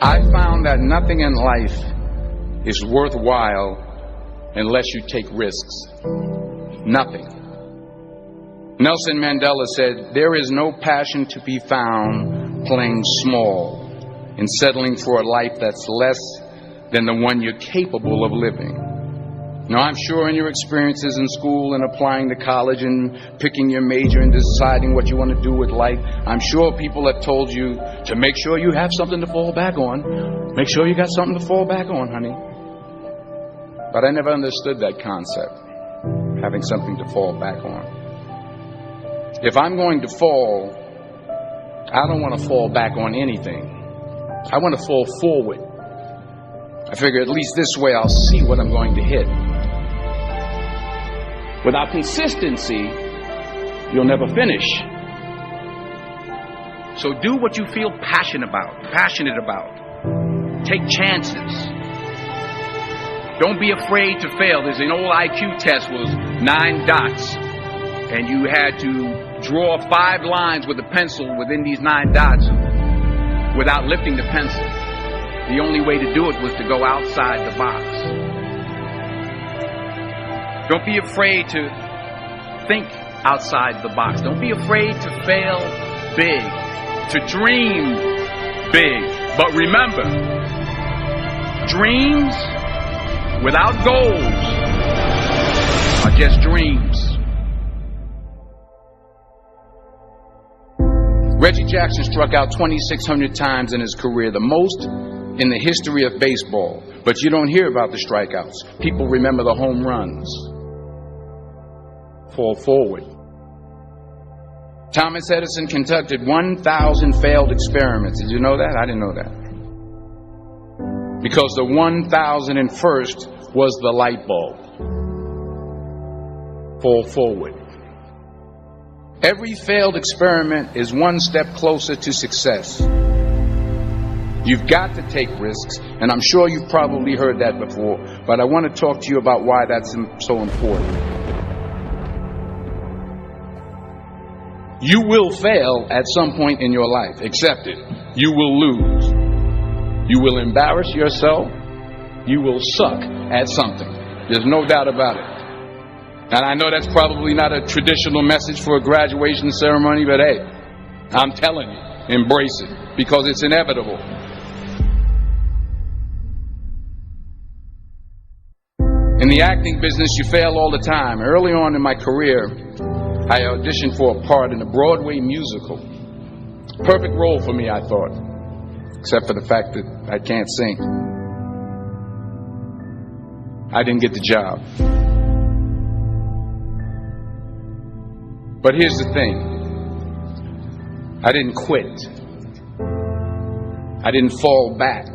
I found that nothing in life is worthwhile unless you take risks. Nothing. Nelson Mandela said, "There is no passion to be found playing small and settling for a life that's less than the one you're capable of living." Now, I'm sure in your experiences in school and applying to college and picking your major and deciding what you want to do with life, I'm sure people have told you to make sure you have something to fall back on. Make sure you got something to fall back on, honey. But I never understood that concept, having something to fall back on. If I'm going to fall, I don't want to fall back on anything. I want to fall forward. I figure at least this way I'll see what I'm going to hit. Without consistency, you'll never finish. So do what you feel passionate about. Take chances. Don't be afraid to fail. There's an old IQ test was 9 dots, and you had to draw 5 lines with a pencil within these 9 dots without lifting the pencil. The only way to do it was to go outside the box. Don't be afraid to think outside the box. Don't be afraid to fail big, to dream big. But remember, dreams without goals are just dreams. Reggie Jackson struck out 2,600 times in his career, the most in the history of baseball. But you don't hear about the strikeouts. People remember the home runs. Fall forward. Thomas Edison conducted 1,000 failed experiments. Did you know that? I didn't know that. Because the 1,001st was the light bulb. Fall forward. Every failed experiment is one step closer to success. You've got to take risks, and I'm sure you've probably heard that before, but I want to talk to you about why that's so important. You will fail at some point in your life. Accept it. You will lose. You will embarrass yourself. You will suck at something. There's no doubt about it. And I know that's probably not a traditional message for a graduation ceremony, but hey, I'm telling you, embrace it, because it's inevitable. In the acting business, you fail all the time. Early on in my career, I auditioned for a part in a Broadway musical. Perfect role for me, I thought, except for the fact that I can't sing. I didn't get the job. But here's the thing. I didn't quit. I didn't fall back.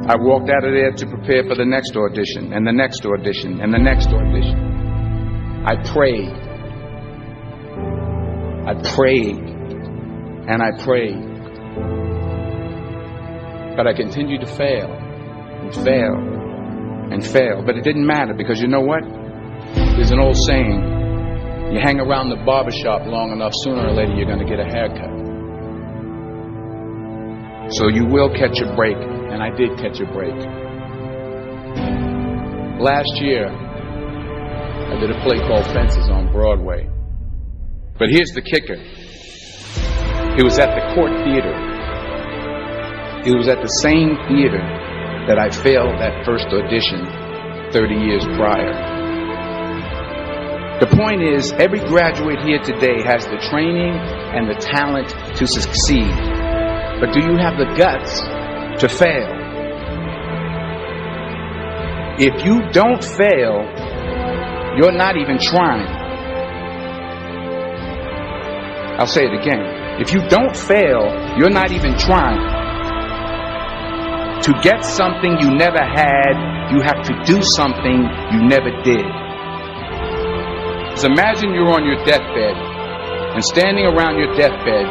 I walked out of there to prepare for the next audition, and the next audition, and the next audition. I prayed. I prayed. And I prayed. But I continued to fail. And fail. And fail. But it didn't matter, because you know what? There's an old saying. You hang around the barbershop long enough, sooner or later you're going to get a haircut. So you will catch a break. And I did catch a break. Last year, I did a play called Fences on Broadway. But here's the kicker. It was at the Court Theater. It was at the same theater that I failed that first audition 30 years prior. The point is, every graduate here today has the training and the talent to succeed. But do you have the guts to fail? If you don't fail, you're not even trying. I'll say it again. If you don't fail, you're not even trying. To get something you never had, you have to do something you never did. So imagine you're on your deathbed, and standing around your deathbed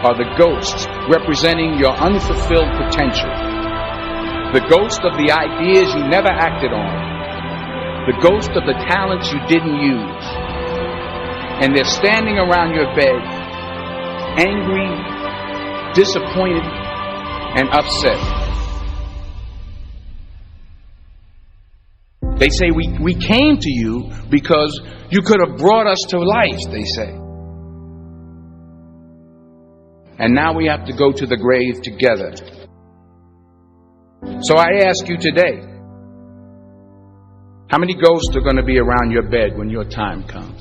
are the ghosts representing your unfulfilled potential. The ghost of the ideas you never acted on. The ghost of the talents you didn't use. And they're standing around your bed, angry, disappointed, and upset. They say, we came to you because you could have brought us to life, they say. And now we have to go to the grave together. So I ask you today, how many ghosts are going to be around your bed when your time comes?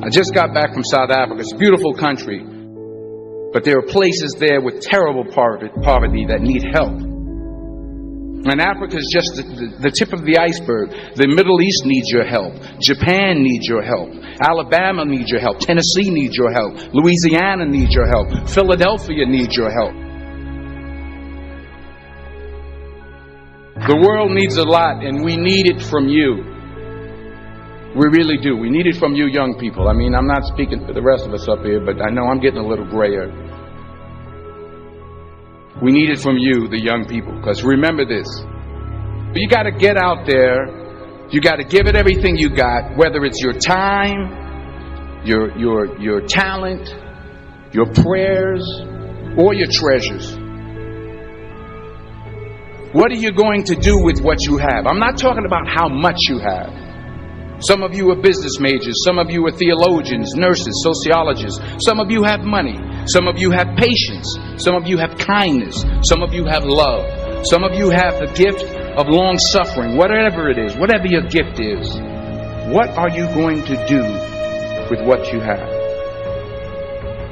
I just got back from South Africa. It's a beautiful country, but there are places there with terrible poverty that need help. And Africa is just the tip of the iceberg. The Middle East needs your help. Japan needs your help. Alabama needs your help. Tennessee needs your help. Louisiana needs your help. Philadelphia needs your help. The world needs a lot, and we need it from you. We really do. We need it from you young people. I mean, I'm not speaking for the rest of us up here, but I know I'm getting a little grayer. We need it from you, the young people, because remember this. You got to get out there. You got to give it everything you got, whether it's your time, your talent, your prayers, or your treasures. What are you going to do with what you have? I'm not talking about how much you have. Some of you are business majors. Some of you are theologians, nurses, sociologists. Some of you have money. Some of you have patience. Some of you have kindness. Some of you have love. Some of you have the gift of long suffering. Whatever it is, whatever your gift is, what are you going to do with what you have?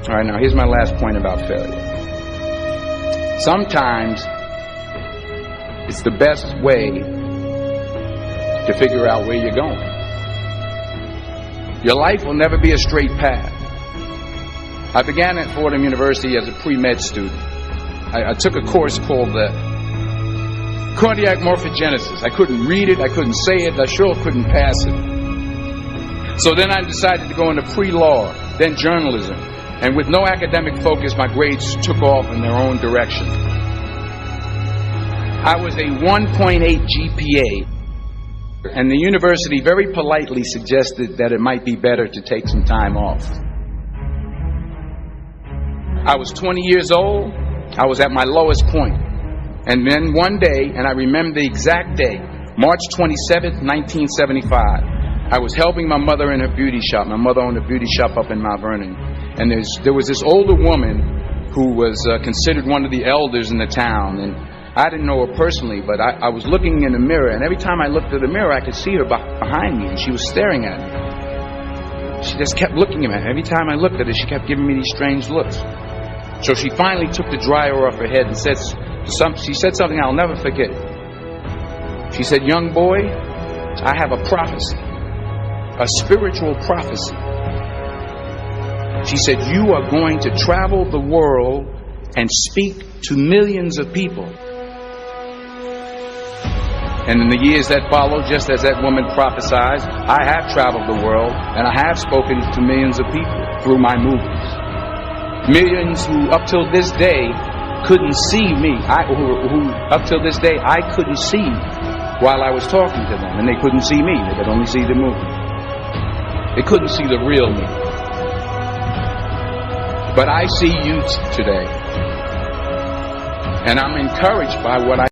All right, now here's my last point about failure. Sometimes it's the best way to figure out where you're going. Your life will never be a straight path. I began at Fordham University as a pre-med student. I took a course called cardiac morphogenesis. I couldn't read it, I couldn't say it, I sure couldn't pass it. So then I decided to go into pre-law, then journalism. And with no academic focus, my grades took off in their own direction. I was a 1.8 GPA. And the university very politely suggested that it might be better to take some time off. I was 20 years old. I was at my lowest point. And then one day, and I remember the exact day, March 27th, 1975, I was helping my mother in her beauty shop. My mother owned a beauty shop up in Mount Vernon. And there was this older woman who was considered one of the elders in the town. And I didn't know her personally, but I was looking in the mirror, and every time I looked at the mirror, I could see her behind me, and she was staring at me. She just kept looking at me. Every time I looked at her, she kept giving me these strange looks. So she finally took the dryer off her head and she said something I'll never forget. She said, "Young boy, I have a prophecy, a spiritual prophecy." She said, "You are going to travel the world and speak to millions of people." And in the years that followed, just as that woman prophesied, I have traveled the world and I have spoken to millions of people through my movies. Millions who up till this day couldn't see me. Who up till this day I couldn't see while I was talking to them. And they couldn't see me. They could only see the movie. They couldn't see the real me. But I see you today. And I'm encouraged by what I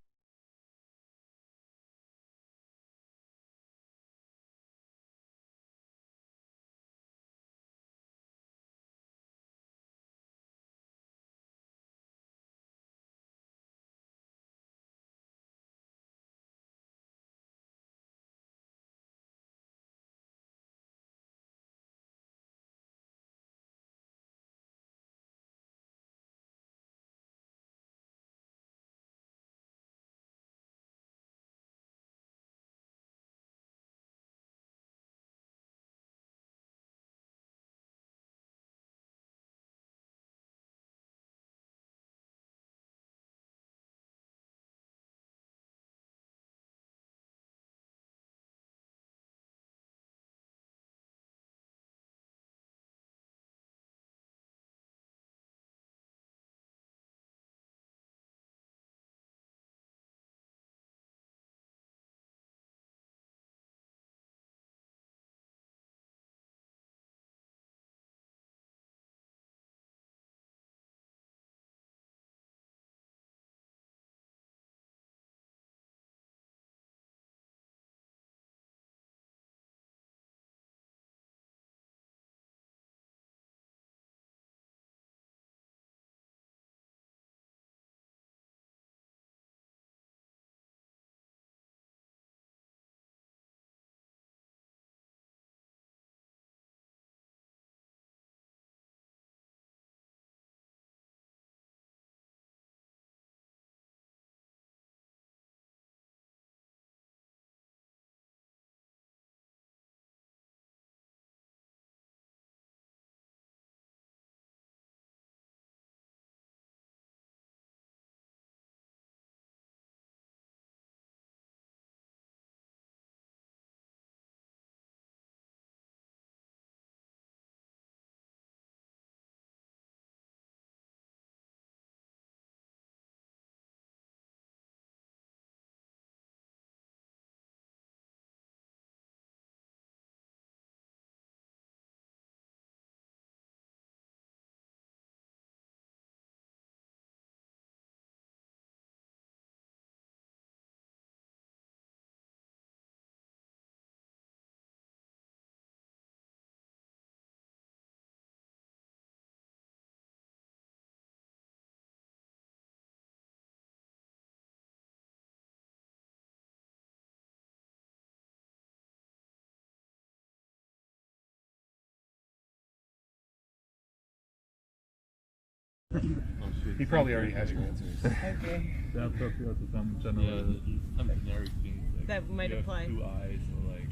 He probably already has your answers. Okay. There are probably also some general. Some generic things like That might you have apply. 2 eyes or like.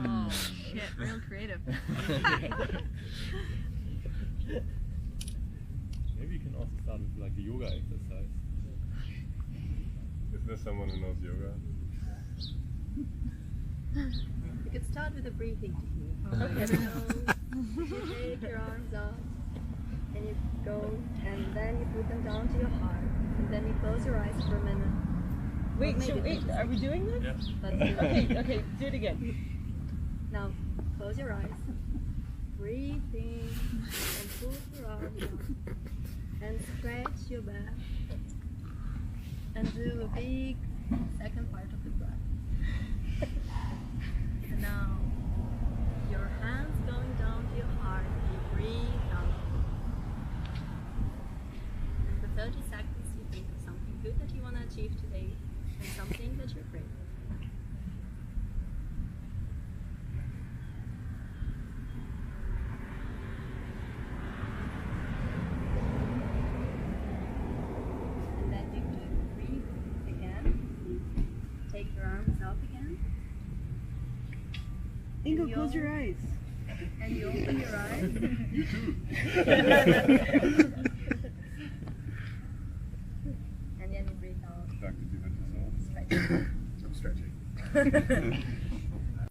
Oh shit, real creative. Maybe you can also start with like a yoga exercise. Is there someone who knows yoga? You could start with a breathing technique. Okay. So you take your arms up and you go and then you put them down to your heart and then you close your eyes for a minute. Wait, Maybe so wait, 30 are we doing this? Yeah. Let's do it. Okay, do it again. Now close your eyes, breathe in and pull your arms up and stretch your back and do a big second part of the breath. And now your hands going down to your heart, you breathe out. And for 30 seconds you think of something good that you want to achieve today and something that you're grateful for. And then you do breathe again. Take your arms up again. Ingo, And close you- your eyes. And you open your eyes. You too. And then you breathe out. Doctor, do you hurt yourself? Stretch. I'm stretching.